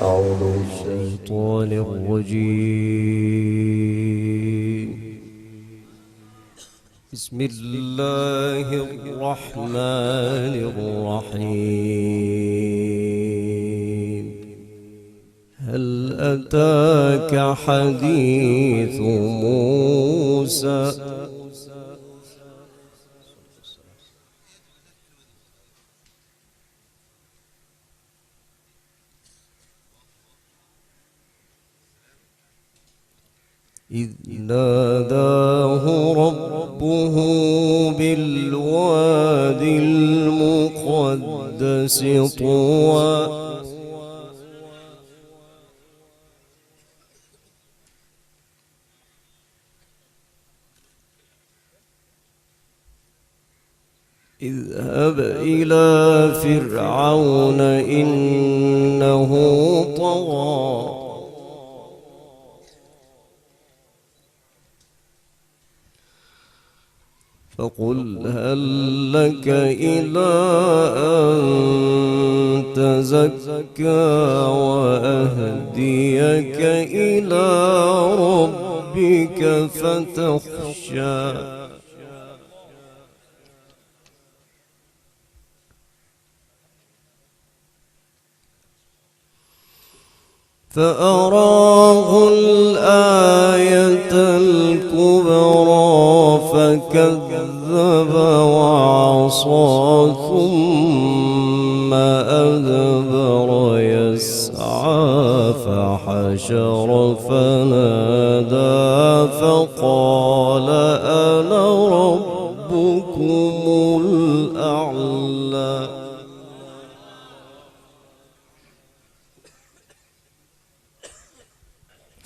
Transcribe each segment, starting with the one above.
أعوذ بالشيطان الرجيم. بسم الله الرحمن الرحيم. هل أتاك حديث موسى؟ إذ ناداه ربه بالواد المقدس طوى اذهب إلى فرعون إنه طغى فقل هل لك إلى أن تزكى وأهديك إلى ربك فتخشى فأراه الآية الكبرى فكذب وعصى ثم أدبر يسعى فحشر فنادى فقال أنا ربكم الأعلى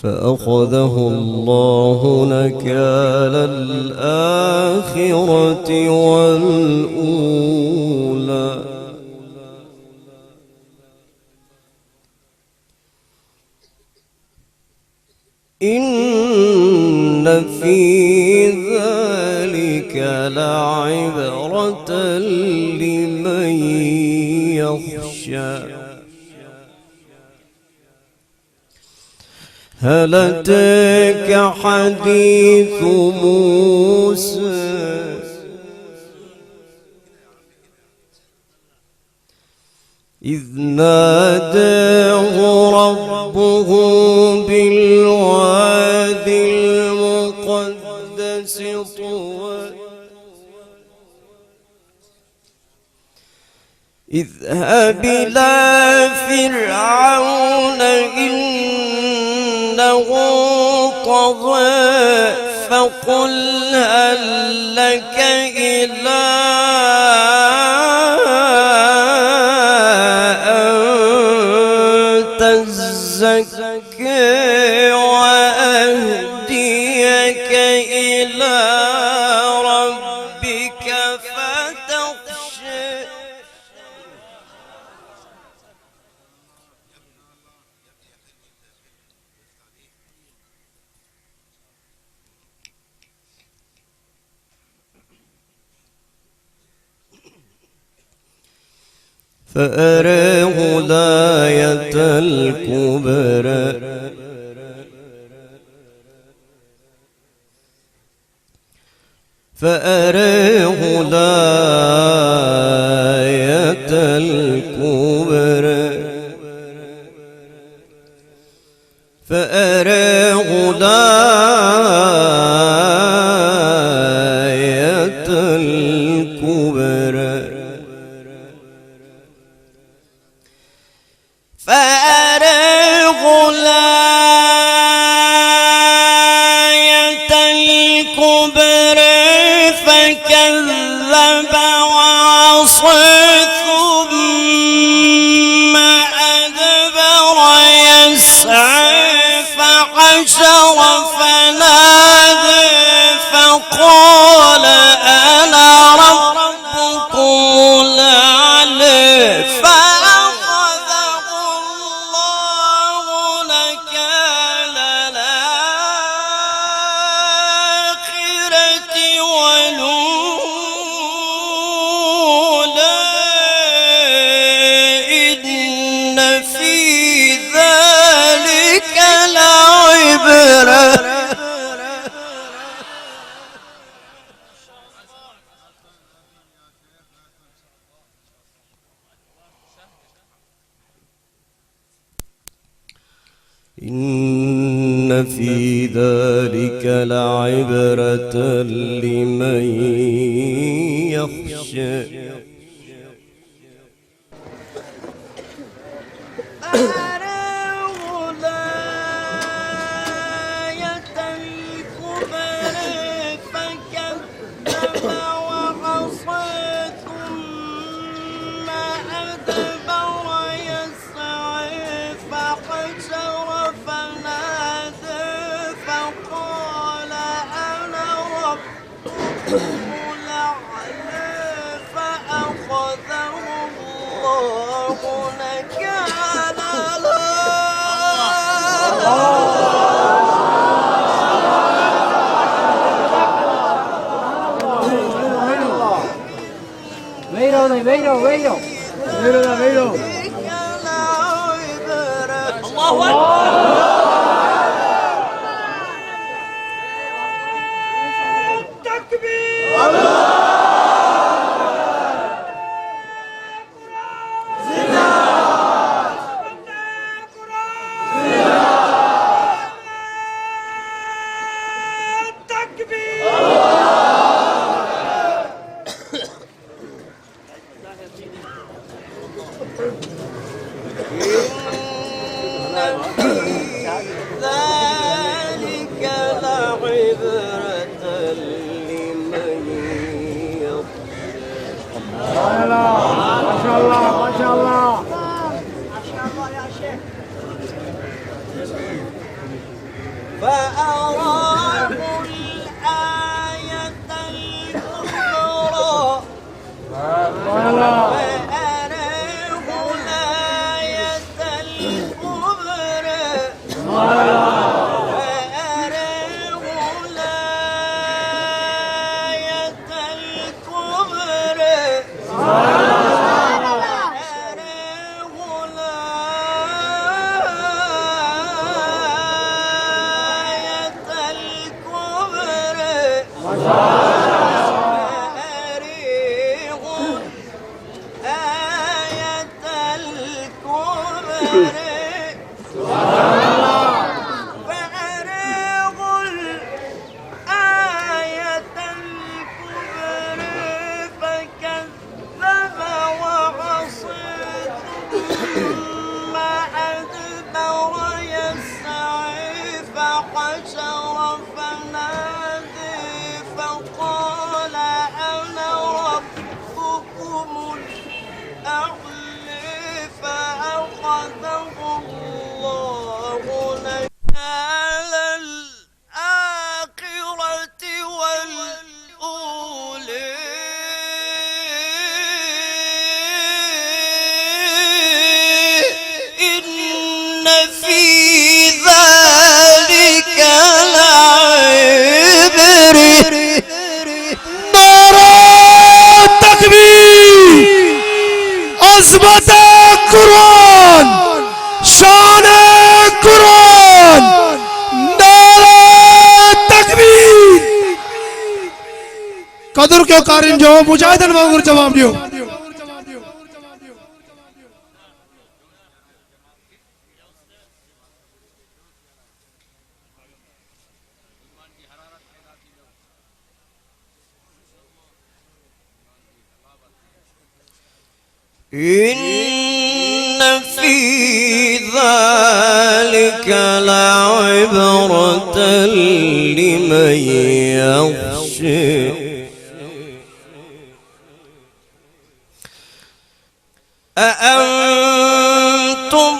فأخذه الله نكال الآخرة والأولى إن في ذلك لعبرة لمن يخشى هل أتاك حديث موسى إذ ناداه ربه بالواد المقدس طوى اذهب إلى فرعون إنه طغى فقل هل لك إلى أن تزكى وأهديك إلى ربك فتخشى فأراه الآية الكبرى فأراه الآية الكبرى فأراه الآية الكبرى فأراه الآية الكبرى فكذب وعصى ثم أدبر يسعى فحشر فنادى فقال أنا ربكم الأعلى فأخذه الله نكال الآخرة والأولى إن في ذلك إن في ذلك لعبرة لمن يخشى. कदर क्यों कारण जो मुजाहिदन वांगुर जवाब दियो إن في ذلك لعبرة لمن يخشى. أأنتم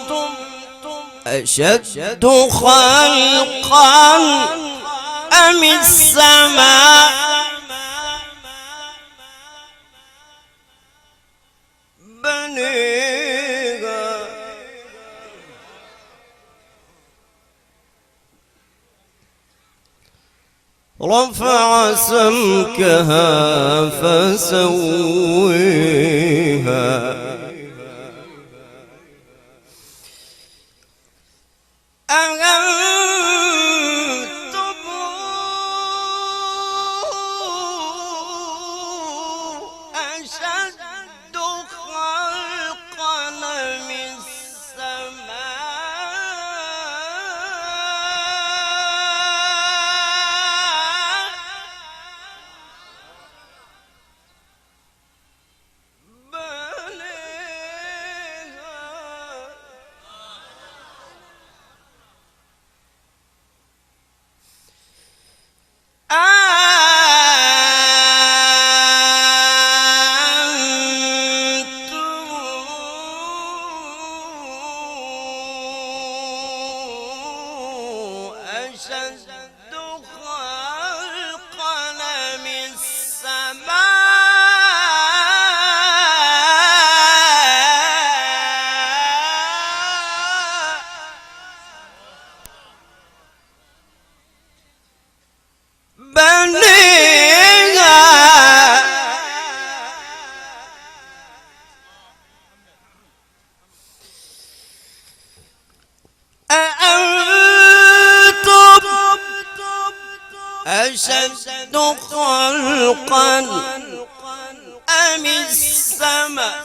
أشد خلقا أم السماء بنيها رفع سمكها فسويها أأنتم أشد خلقا من السماء أشد خلقا من السماء بنيها أأنتم أشد خلقا أم السماء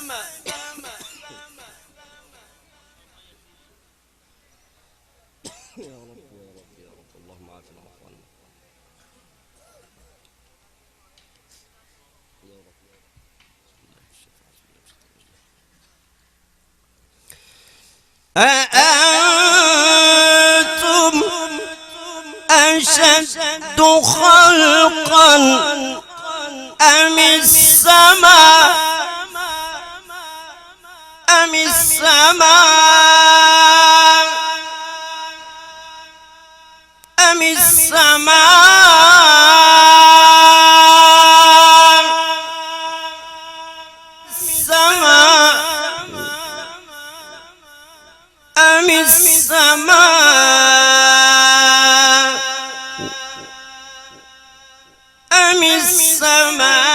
أأنتم أشد خلقا أم السماء أم السماء أم السماء السماء أم السماء أم السماء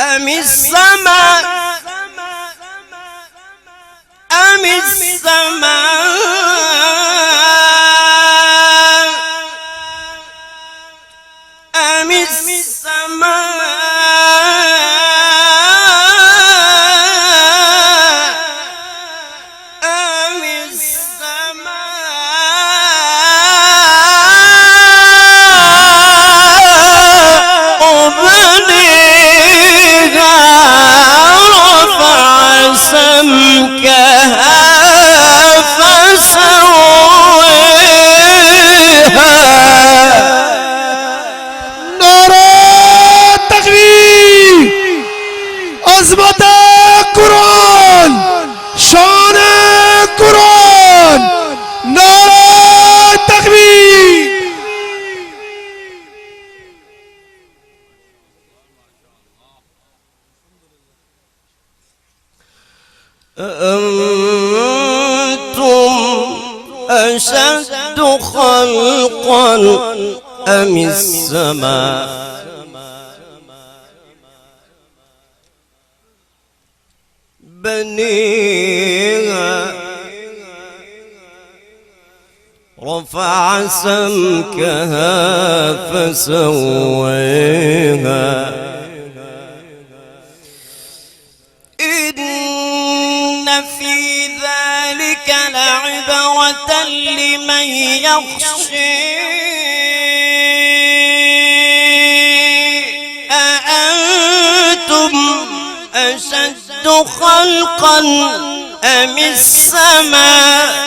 أم السماء أم السماء أم عظمت قرآن شان قرآن نعرہ تکبیر أأنتم أشد خلقا أم السماء بنيها رفع سمكها فسويها إن في ذلك لعبرة لمن يخشى أأنتم أشد خلقا أم السماء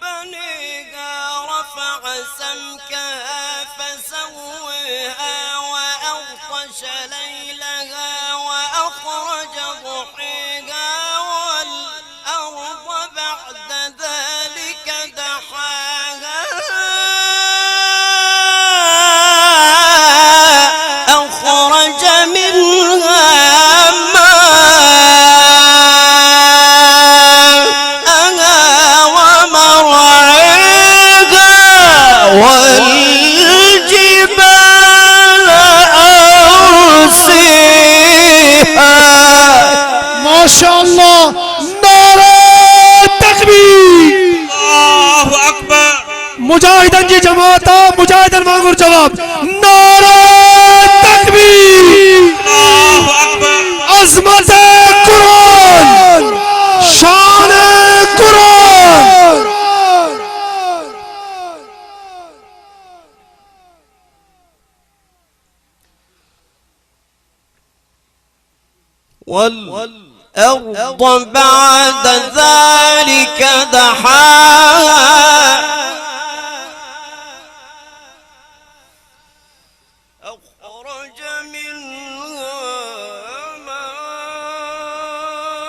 بنيها رفع سمكها فسويها وأغطش ليلها وأخرج ضحيها والأرض بعد ذلك دحاها أخرج منها ماءها ومرعاها والجبال أرسيها ما شاء الله نعرہ تکبیر الله أكبر مجاہدن جی جماعتا مجاہدن مانگر جواب نعرہ تکبیر الله أكبر عظمت قرآن شان قرآن والأرض بعد ذلك دحاها أخرج منها ماءها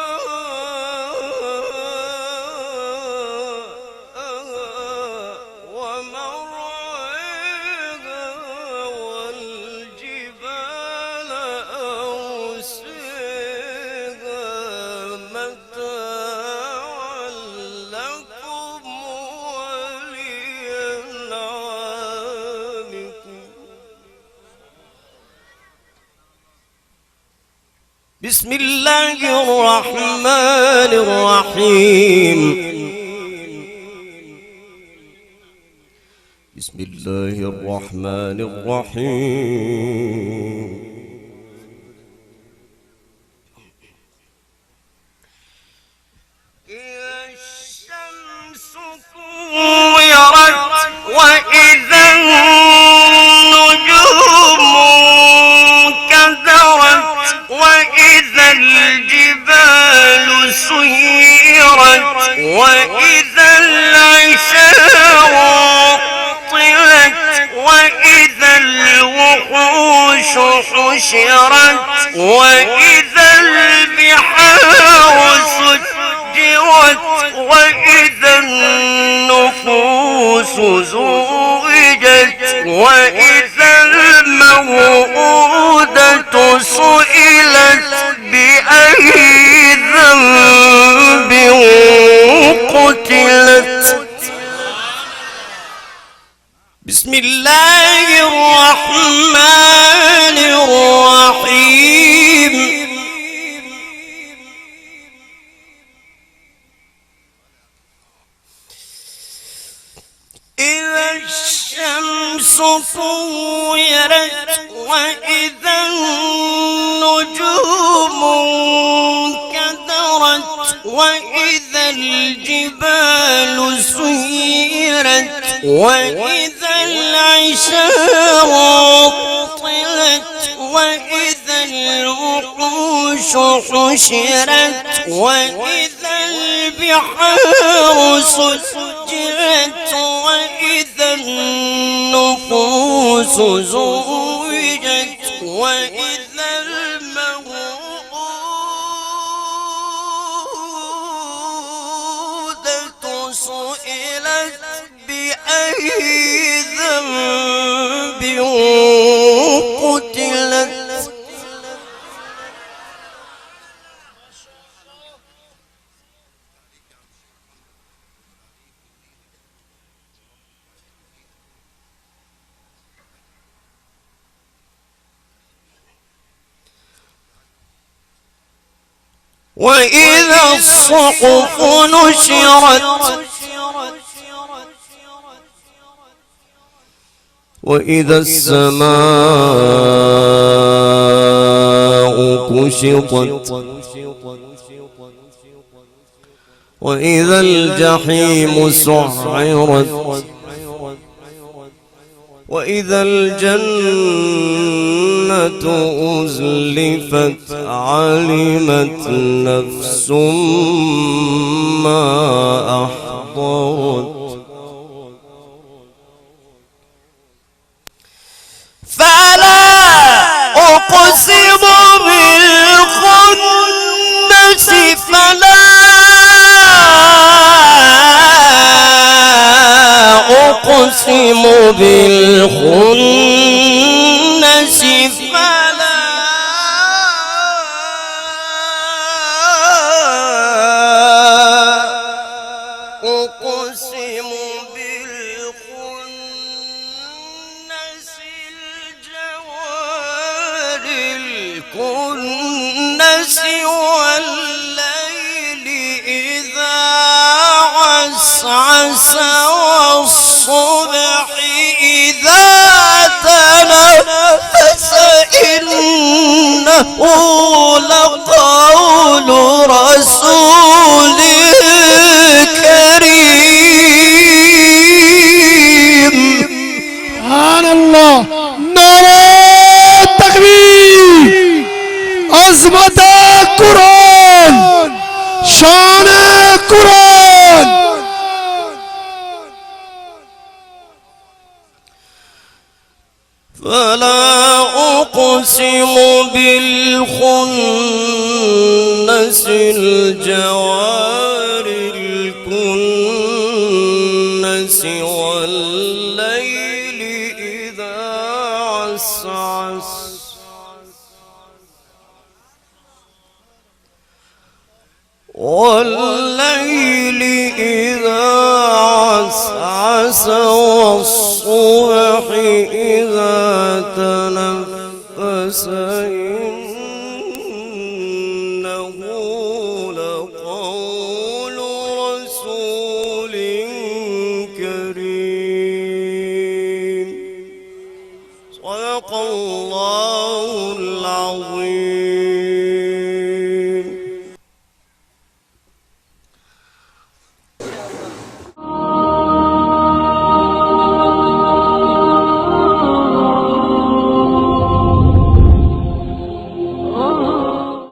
بسم الله الرحمن الرحيم. بسم الله الرحمن الرحيم. الشمس كورت وإذا النجوم كدرت وإذا الجبال سيرت وإذا العشار طلت وإذا الوحوش حشرت وإذا البحار سجرت وإذا النفوس زوجت وإذا الموءودة سئلت بأي ذنب قتلت. بسم الله الرحمن الرحيم. إذا الشمس كورت وإذا النجوم كدرت وإذا الجبال سيرت وإذا العشار طلت وإذا الوحوش حشرت وإذا البحار سجرت وإذا النفوس زوجت وإذا الموءودة سئلت بأي ذنب قتلت. وإذا الصحف نشرت وإذا السماء كشطت وإذا الجحيم سعرت وإذا الجنة أزلفت علمت نفس ما أحضرت. فلا أقسم بالخنس فلا أقسم بالخنس فلا أقسم بالخنس الجوار الكنس والليل إذا عسعس والصبح إذا تنفس إنه لقول رسول كريم. سبحان الله. نعرہ تکبیر. عظمت قرآن، شان قرآن. فلا أقسم بالخنس الجوار الكنس والليل إذا عسعس والليل إذا عسعس والصبح إذا تنفس إنه الله